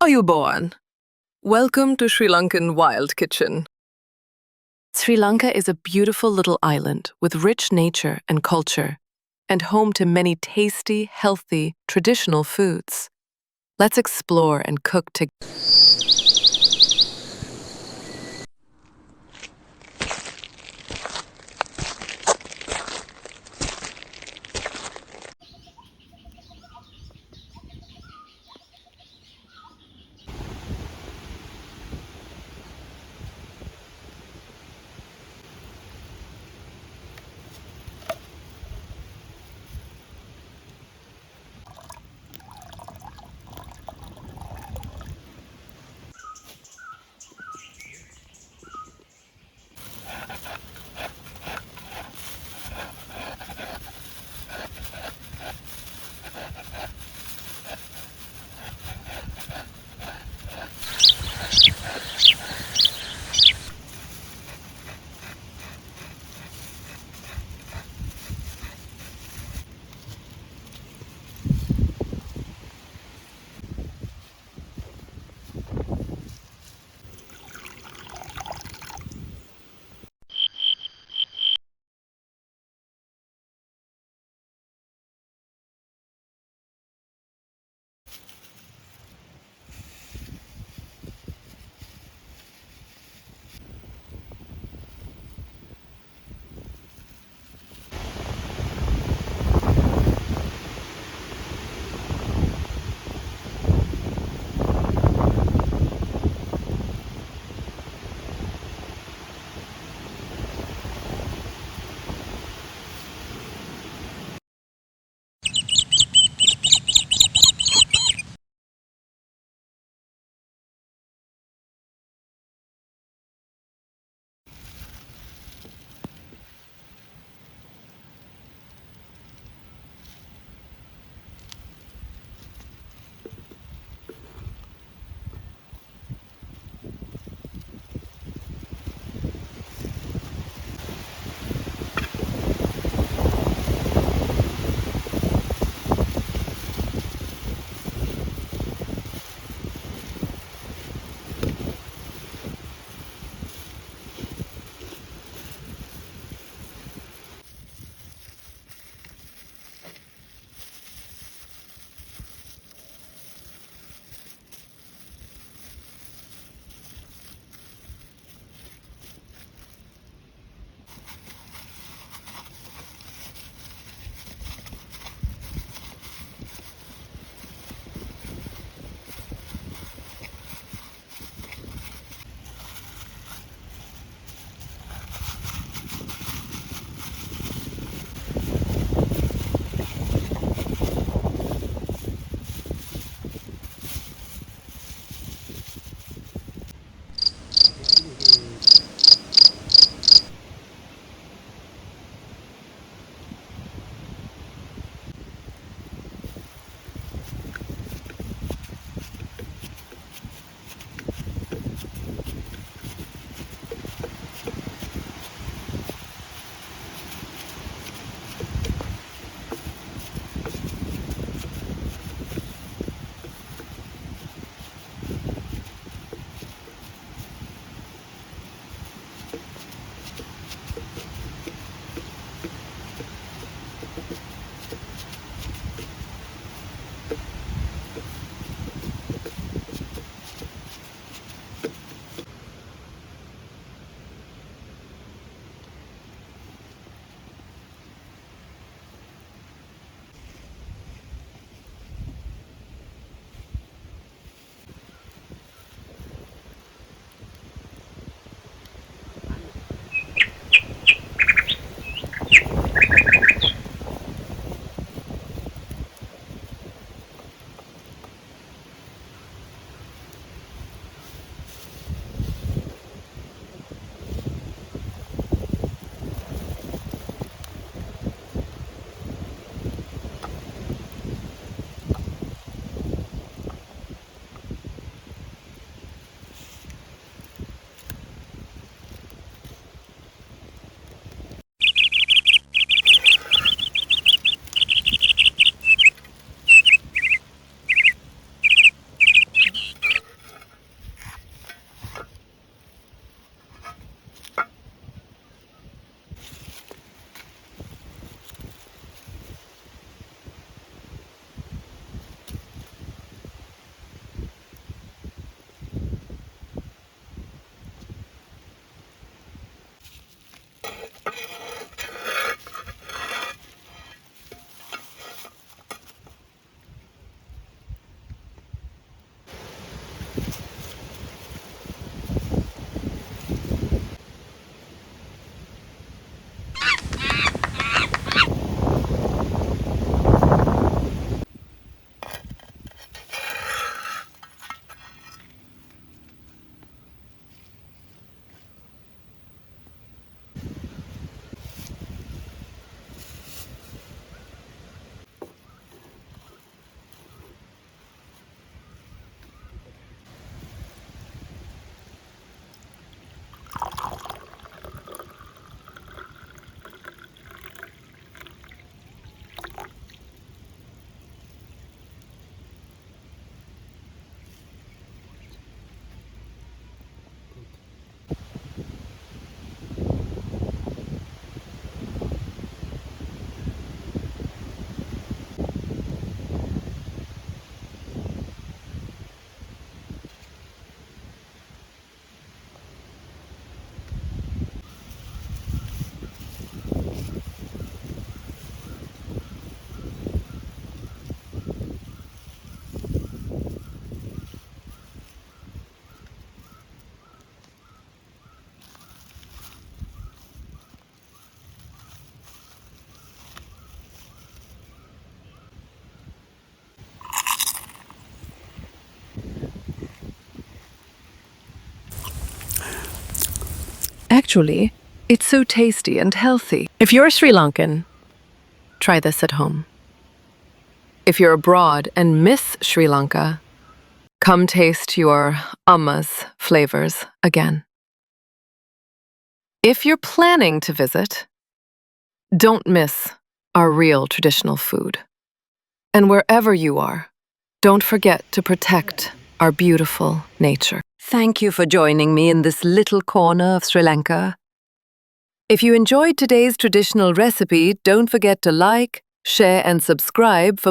Ayubowan. Welcome to Sri Lankan Wild Kitchen. Sri Lanka is a beautiful little island with rich nature and culture, and home to many tasty, healthy, traditional foods. Let's explore and cook together. Actually, it's so tasty and healthy. If you're Sri Lankan, try this at home. If you're abroad and miss Sri Lanka, come taste your Amma's flavors again. If you're planning to visit, don't miss our real traditional food. And wherever you are, don't forget to protect our beautiful nature. Thank you for joining me in this little corner of Sri Lanka. If you enjoyed today's traditional recipe, don't forget to like, share, and subscribe for